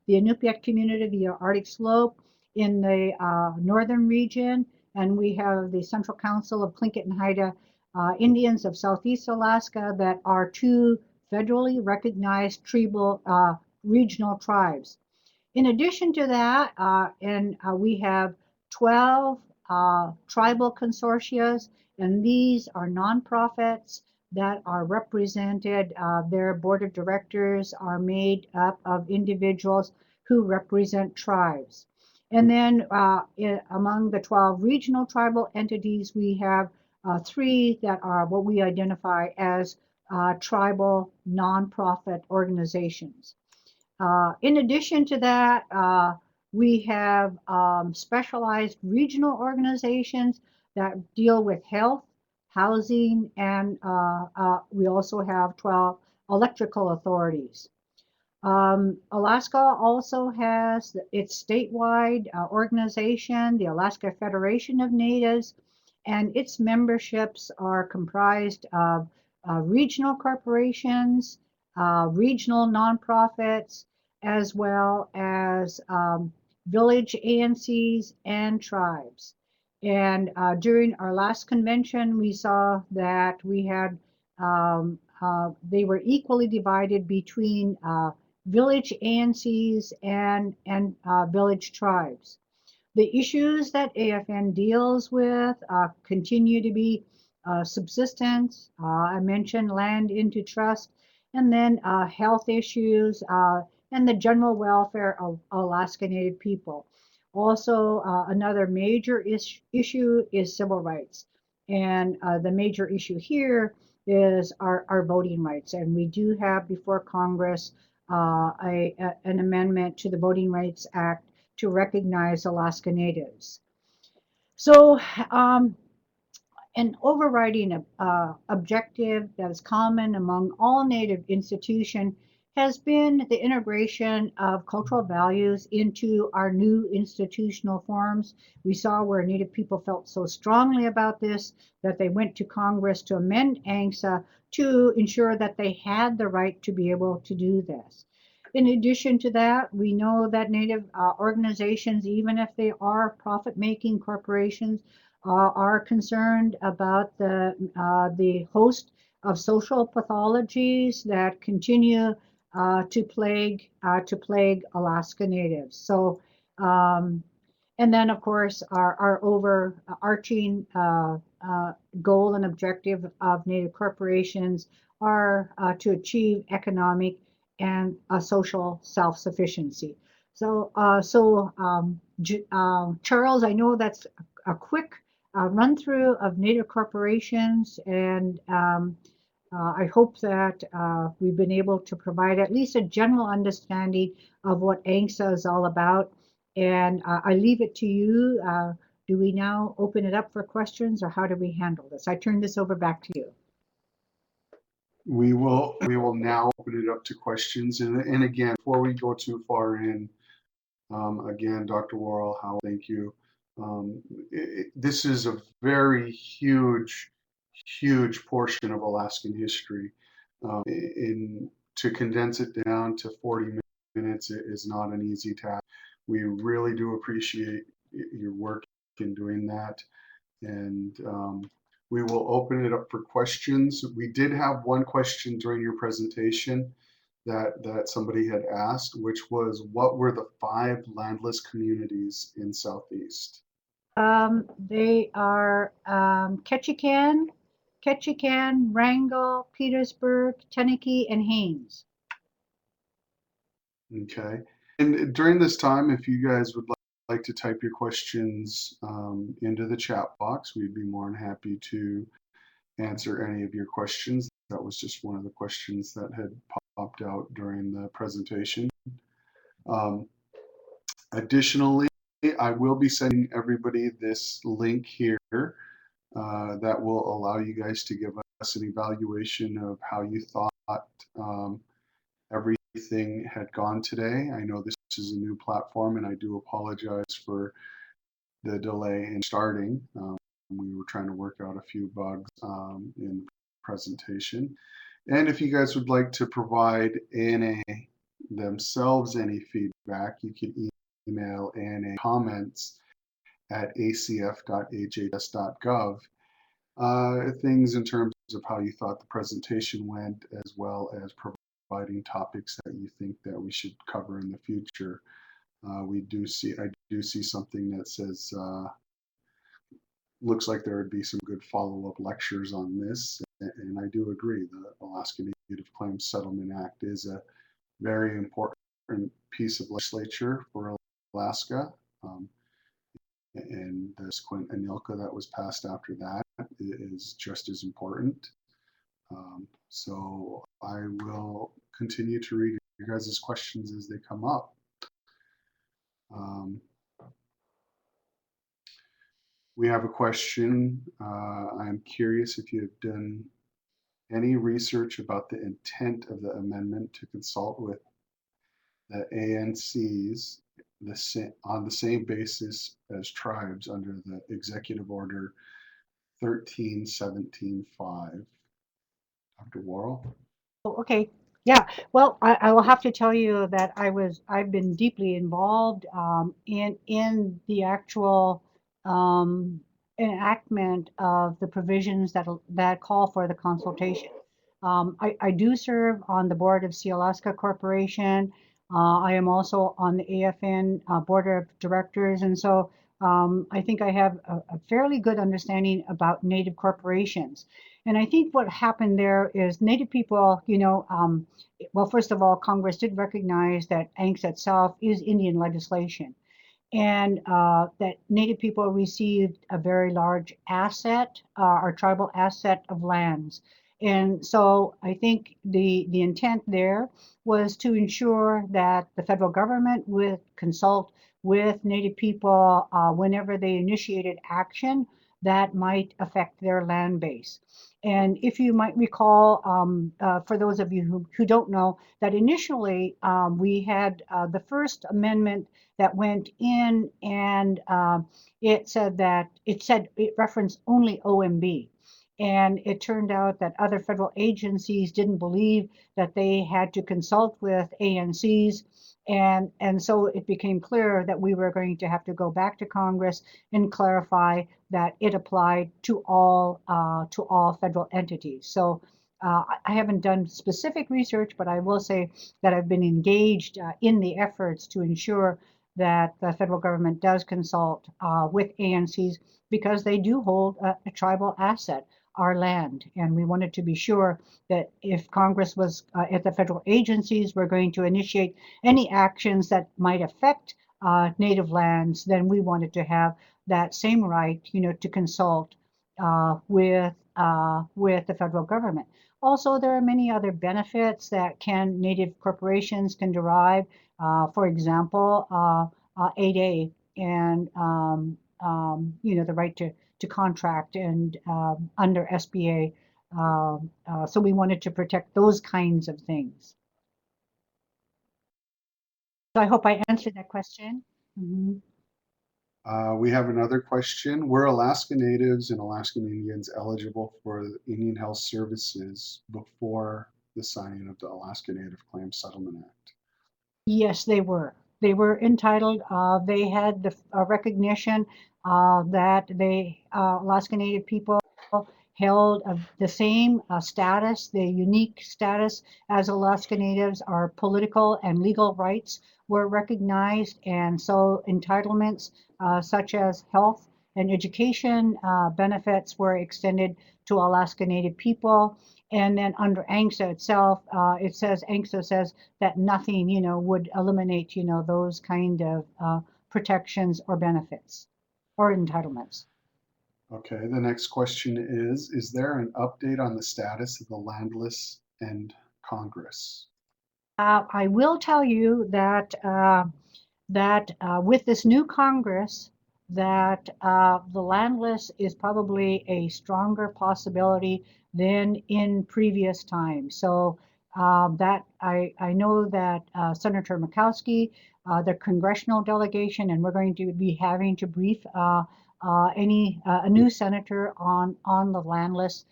the Inupiat community of the Arctic Slope in the northern region, and we have the Central Council of Tlingit and Haida Indians of Southeast Alaska that are two federally recognized tribal regional tribes. In addition to that, we have 12 tribal consortia, and these are nonprofits that are represented. Their board of directors are made up of individuals who represent tribes. And then among the 12 regional tribal entities, we have three that are what we identify as tribal nonprofit organizations. In addition to that, we have specialized regional organizations that deal with health, housing, and we also have 12 electrical authorities. Alaska also has its statewide organization, the Alaska Federation of Natives, and its memberships are comprised of regional corporations, regional nonprofits, as well as village ANCs and tribes. And during our last convention, we saw that we had they were equally divided between village ANCs and village tribes. The issues that AFN deals with continue to be subsistence. I mentioned land into trust, and then health issues and the general welfare of Alaska Native people. Also, another major issue is civil rights. And the major issue here is our voting rights. And we do have before Congress an amendment to the Voting Rights Act to recognize Alaska Natives. So an overriding objective that is common among all Native institutions has been the integration of cultural values into our new institutional forms. We saw where Native people felt so strongly about this that they went to Congress to amend ANSCA to ensure that they had the right to be able to do this. In addition to that, we know that Native organizations, even if they are profit-making corporations, are concerned about the host of social pathologies that continue to plague Alaska Natives. So, and then of course our overarching goal and objective of Native corporations are to achieve economic and social self-sufficiency. So, Charles, I know that's a quick run through of Native corporations, and I hope that we've been able to provide at least a general understanding of what ANSCA is all about. And I leave it to you. Do we now open it up for questions, or how do we handle this? I turn this over back to you. We will now open it up to questions. And again, before we go too far in, again, Dr. Worl, thank you. This is a very huge portion of Alaskan history. To condense it down to 40 minutes is not an easy task. We really do appreciate your work in doing that. And we will open it up for questions. We did have one question during your presentation that somebody had asked, which was, what were the 5 landless communities in Southeast? They are Ketchikan, Wrangell, Petersburg, Teneke, and Haines. Okay. And during this time, if you guys would like to type your questions into the chat box, we'd be more than happy to answer any of your questions. That was just one of the questions that had popped out during the presentation. Um, Additionally, I will be sending everybody this link here that will allow you guys to give us an evaluation of how you thought everything had gone today. I know this is a new platform, and I do apologize for the delay in starting. We were trying to work out a few bugs in the presentation. And if you guys would like to provide ANA themselves any feedback, you can email ANA comments at acf.hhs.gov. Things in terms of how you thought the presentation went, as well as providing topics that you think that we should cover in the future. I do see something that says, looks like there would be some good follow-up lectures on this, and I do agree. The Alaska Native Claims Settlement Act is a very important piece of legislature for Alaska, and the subsequent ANILCA that was passed after that is just as important. So I will continue to read your guys' questions as they come up. We have a question. I'm curious if you have done any research about the intent of the amendment to consult with the ANCs on the same basis as tribes under the Executive Order 1317.5. Dr. Worrell? Oh, okay. Yeah. Well, I will have to tell you that I've been deeply involved in the actual um, enactment of the provisions that call for the consultation. I do serve on the board of Alaska Corporation. I am also on the AFN board of directors, and so I think I have a fairly good understanding about Native corporations. And I think what happened there is Native people, well, first of all, Congress did recognize that ANCSA itself is Indian legislation, and that Native people received a very large asset, or tribal asset of lands. And so I think the intent there was to ensure that the federal government would consult with Native people whenever they initiated action that might affect their land base. And if you might recall, for those of you who don't know, that initially we had the First Amendment that went in, and it referenced only OMB. And it turned out that other federal agencies didn't believe that they had to consult with ANCs. And so it became clear that we were going to have to go back to Congress and clarify that it applied to all federal entities. So I haven't done specific research, but I will say that I've been engaged in the efforts to ensure that the federal government does consult with ANCs, because they do hold a tribal asset, our land. And we wanted to be sure that if Congress was, if the federal agencies were going to initiate any actions that might affect Native lands, then we wanted to have that same right, to consult with the federal government. Also, there are many other benefits that Native corporations can derive. For example, 8A, and the right to contract, and under SBA. So we wanted to protect those kinds of things. So I hope I answered that question. Mm-hmm. We have another question. Were Alaska Natives and Alaskan Indians eligible for Indian Health Services before the signing of the Alaska Native Claims Settlement Act? Yes, they were. They were entitled. They had the recognition that Alaska Native people held the same status, the unique status as Alaska Natives. Our political and legal rights were recognized, and so entitlements such as health and education benefits were extended to Alaska Native people. And then under ANSCA itself, ANSCA says that nothing, would eliminate, those kind of protections or benefits or entitlements. Okay, the next question is there an update on the status of the landless and Congress? I will tell you that with this new Congress, that the landless is probably a stronger possibility than in previous times. So that I know that Senator Murkowski, the congressional delegation, and we're going to be having to brief a new senator on the landless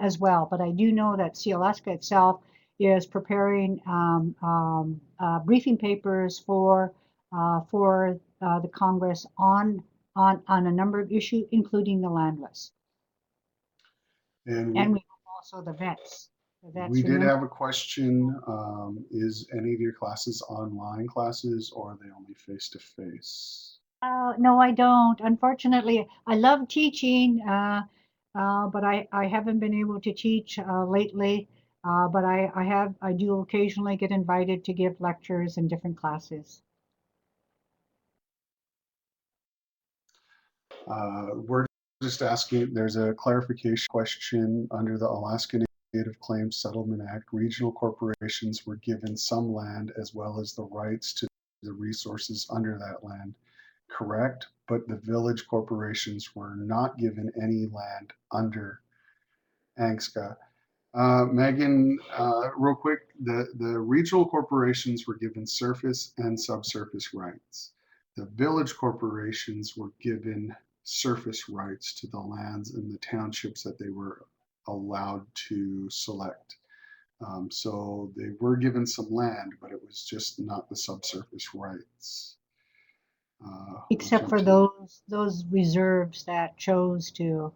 as well. But I do know that Alaska itself is preparing briefing papers for the Congress on a number of issues, including the landless. And And we have also the vets. we did remember? have a question. Is any of your classes online classes or are they only face-to-face? No, I don't. Unfortunately, I love teaching, but I haven't been able to teach lately. But I do occasionally get invited to give lectures in different classes. We're just asking, there's a clarification question under the Alaska Native Claims Settlement Act. Regional corporations were given some land as well as the rights to the resources under that land, correct? But the village corporations were not given any land under ANSCA. Megan, real quick, the regional corporations were given surface and subsurface rights. The village corporations were given surface rights to the lands and the townships that they were allowed to select. So they were given some land, but it was just not the subsurface rights. Except for those reserves that chose to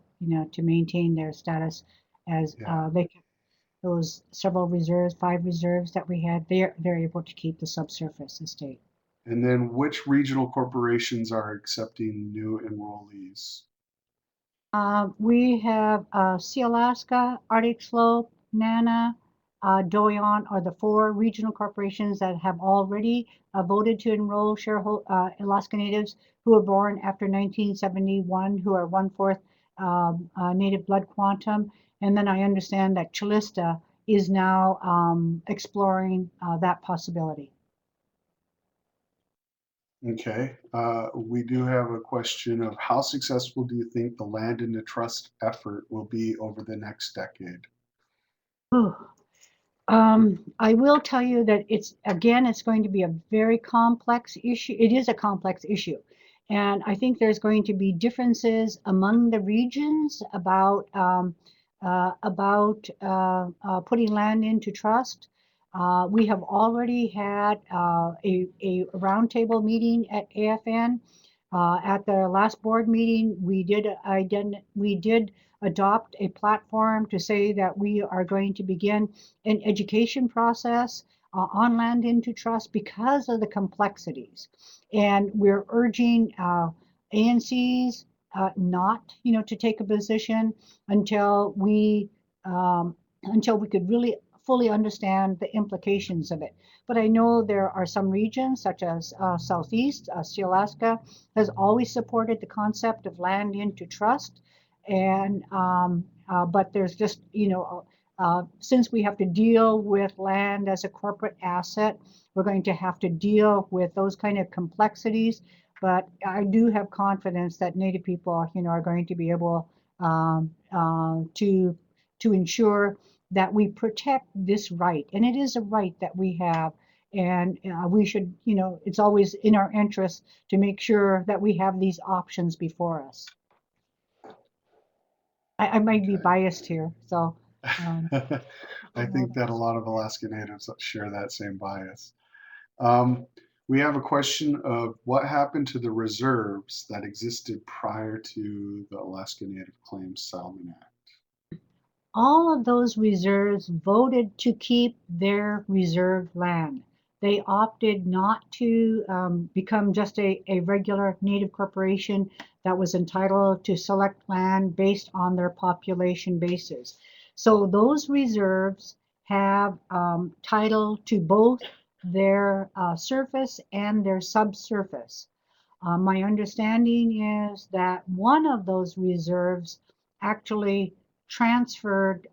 to maintain their status as Yeah. they those several reserves, 5 reserves that we had, they're able to keep the subsurface estate. And then which regional corporations are accepting new enrollees? We have Alaska, Arctic Slope, Nana, Doyon are the 4 regional corporations that have already voted to enroll Alaska Natives who were born after 1971, who are 1/4 Native blood quantum. And then I understand that Chilista is now exploring that possibility. Okay, we do have a question of how successful do you think the land in the trust effort will be over the next decade? Whew. I will tell you that it's going to be a very complex issue. It is a complex issue. And I think there's going to be differences among the regions about putting land into trust. We have already had a roundtable meeting at AFN. At the last board meeting, we did adopt a platform to say that we are going to begin an education process on land into trust because of the complexities. And we're urging ANCs not, to take a position until we could really fully understand the implications of it. But I know there are some regions, such as Southeast, Alaska, has always supported the concept of land into trust. And but there's just, since we have to deal with land as a corporate asset, we're going to have to deal with those kind of complexities. But I do have confidence that Native people, are going to be able to ensure that we protect this right, and it is a right that we have. And we should, it's always in our interest to make sure that we have these options before us. I might be Okay. biased here, so. I know think that a lot of Alaska Natives share that same bias. Um, we have a question of what happened to the reserves that existed prior to the Alaska Native Claims Settlement Act? all of those reserves voted to keep their reserved land. They opted not to become just a regular native corporation that was entitled to select land based on their population basis. So those reserves have title to both their surface and their subsurface. My understanding is that one of those reserves actually transferred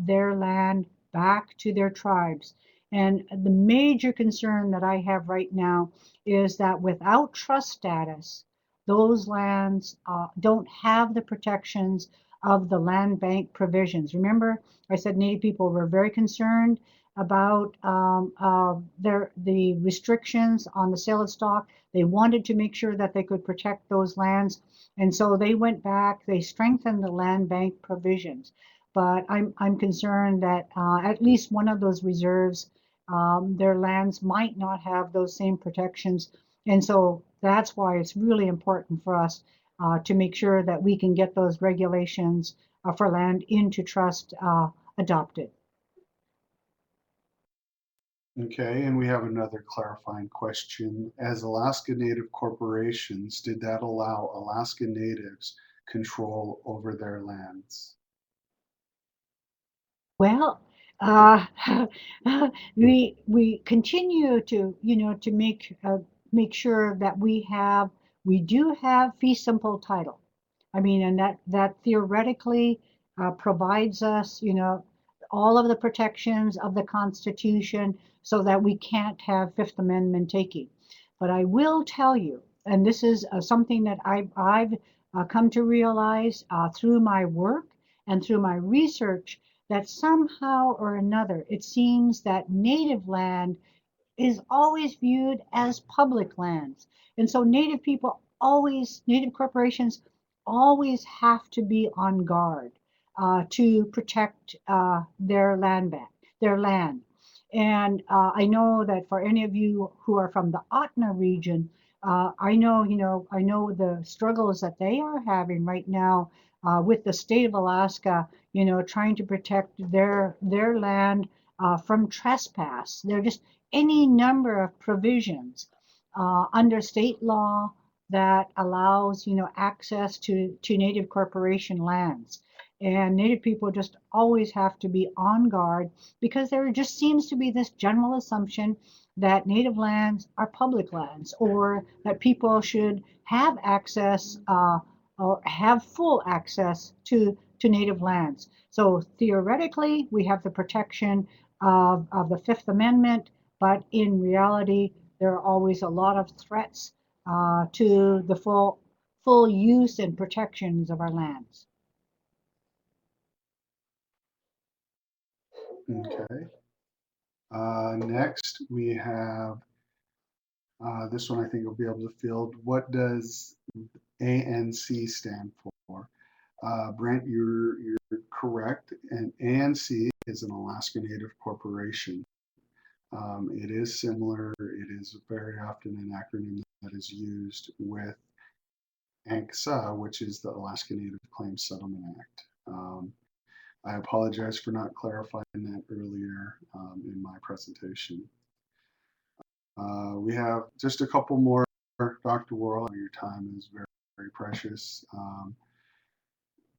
their land back to their tribes. And the major concern that I have right now is that without trust status, those lands don't have the protections of the land bank provisions. Remember, I said Native people were very concerned about the restrictions on the sale of stock. They wanted to make sure that they could protect those lands. And so they went back, they strengthened the land bank provisions. But I'm concerned that at least one of those reserves, their lands might not have those same protections. And so that's why it's really important for us to make sure that we can get those regulations for land into trust adopted. Okay, and we have another clarifying question. As Alaska Native corporations, did that allow Alaska Natives control over their lands? Well, we continue to to make sure that we do have fee simple title. I mean, and that theoretically provides us all of the protections of the Constitution, so that we can't have Fifth Amendment taking. But I will tell you, and this is something that I've come to realize through my work and through my research, that somehow or another it seems that native land is always viewed as public lands. And so native people always, native corporations always have to be on guard to protect their land back, their land. And I know that for any of you who are from the Otna region, I know the struggles that they are having right now with the state of Alaska, trying to protect their land from trespass. They're just any number of provisions under state law that allows access to native corporation lands, and native people just always have to be on guard, because there just seems to be this general assumption that native lands are public lands, or that people should have access or have full access to native lands. So theoretically we have the protection of the Fifth Amendment, but in reality, there are always a lot of threats to the full use and protections of our lands. Okay. Next, we have this one I think you'll be able to field. What does ANC stand for? Brent, you're correct. And ANC is an Alaska Native corporation. It is similar. It is very often an acronym that is used with ANCSA, which is the Alaska Native Claims Settlement Act. I apologize for not clarifying that earlier in my presentation. We have just a couple more, Dr. Worl. Your time is very, very precious.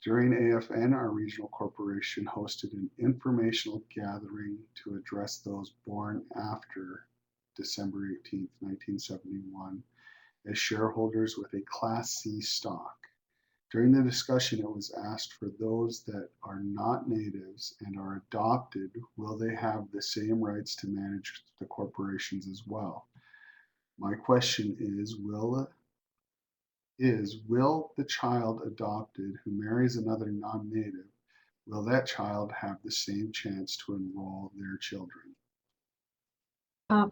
During AFN, our regional corporation hosted an informational gathering to address those born after December 18th, 1971, as shareholders with a Class C stock. During the discussion, it was asked, for those that are not natives and are adopted, will they have the same rights to manage the corporations as well? My question is, will the child adopted who marries another non-native, will that child have the same chance to enroll their children?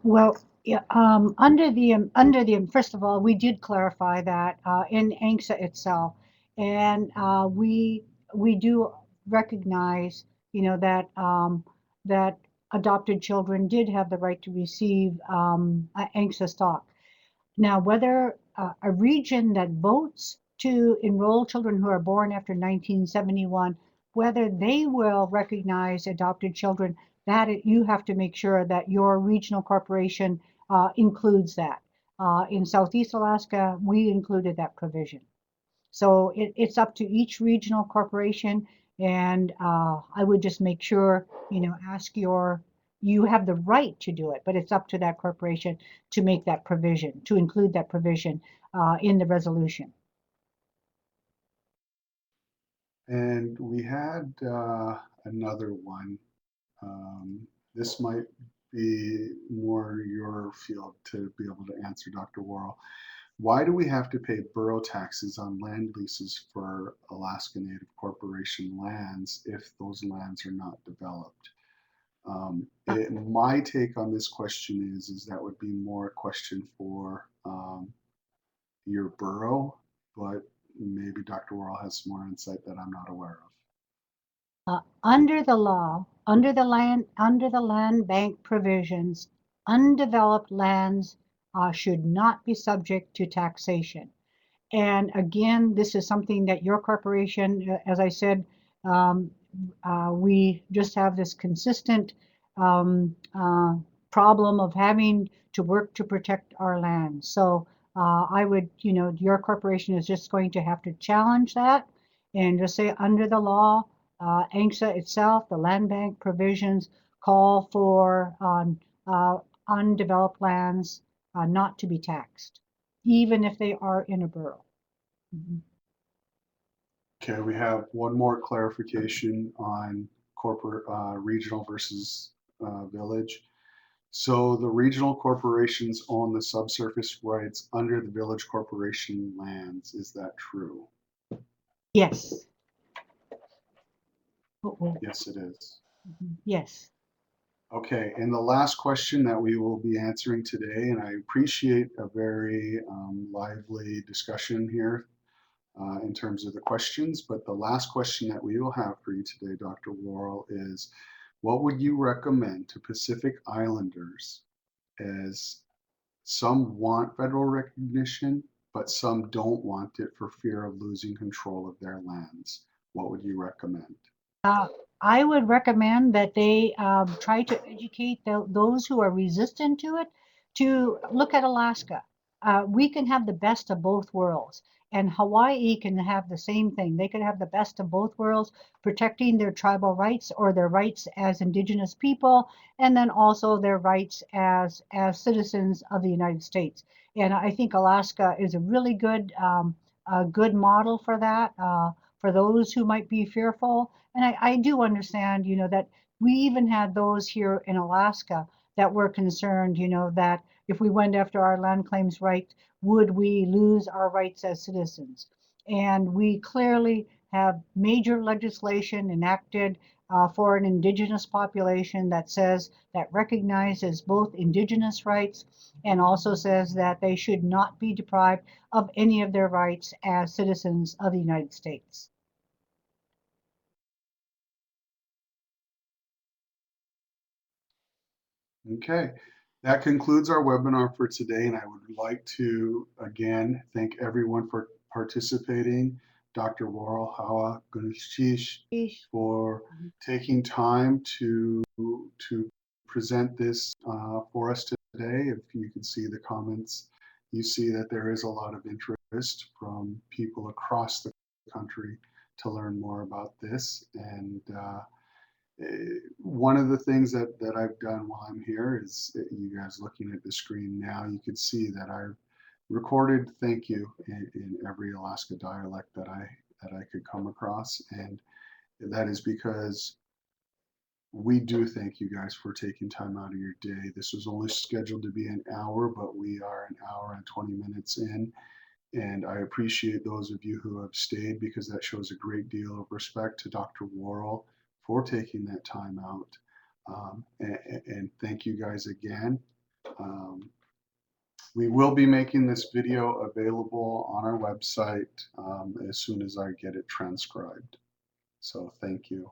Well, yeah, under the first of all, we did clarify that in ANCSA itself, and we do recognize that adopted children did have the right to receive ANSCA stock. Now, whether a region that votes to enroll children who are born after 1971, whether they will recognize adopted children, you have to make sure that your regional corporation includes that. In Southeast Alaska, we included that provision. So it's up to each regional corporation, and I would just make sure, you have the right to do it, but it's up to that corporation to make that provision, to include that provision in the resolution. And we had another one. This might be more your field to be able to answer, Dr. Worrell. Why do we have to pay borough taxes on land leases for Alaska Native Corporation lands if those lands are not developed? My take on this question is that would be more a question for your borough, but maybe Dr. Worrell has more insight that I'm not aware of. Under the law, under the land bank provisions, undeveloped lands should not be subject to taxation. And again, this is something that your corporation, as I said, um, we just have this consistent problem of having to work to protect our land. So I would, your corporation is just going to have to challenge that and just say under the law, ANSCA itself, the land bank provisions call for undeveloped lands not to be taxed, even if they are in a borough. Okay, we have one more clarification on corporate regional versus village. So the regional corporations own the subsurface rights under the village corporation lands. Is that true? Yes. Uh-oh. Yes, it is. Yes. Okay, and the last question that we will be answering today, and I appreciate a very lively discussion here in terms of the questions, but the last question that we will have for you today, Dr. Worrell, is what would you recommend to Pacific Islanders, as some want federal recognition, but some don't want it for fear of losing control of their lands? What would you recommend? Uh, I would recommend that they try to educate those who are resistant to it to look at Alaska. We can have the best of both worlds, and Hawaii can have the same thing. They could have the best of both worlds, protecting their tribal rights or their rights as indigenous people, and then also their rights as citizens of the United States. And I think Alaska is a really good model for that. For those who might be fearful. And I do understand, that we even had those here in Alaska that were concerned, that if we went after our land claims right, would we lose our rights as citizens? And we clearly have major legislation enacted for an indigenous population that recognizes both indigenous rights and also says that they should not be deprived of any of their rights as citizens of the United States. Okay, that concludes our webinar for today, and I would like to again thank everyone for participating. Dr. Worrell, Hawa, Gunishish, for taking time to present this for us today. If you can see the comments, you see that there is a lot of interest from people across the country to learn more about this. And one of the things that I've done while I'm here is, you guys looking at the screen now, you can see that I've recorded thank you in every Alaska dialect that I could come across. And that is because we do thank you guys for taking time out of your day. This was only scheduled to be an hour, but we are an hour and 20 minutes in. And I appreciate those of you who have stayed, because that shows a great deal of respect to Dr. Worrell for taking that time out. And thank you guys again. We will be making this video available on our website as soon as I get it transcribed. So thank you.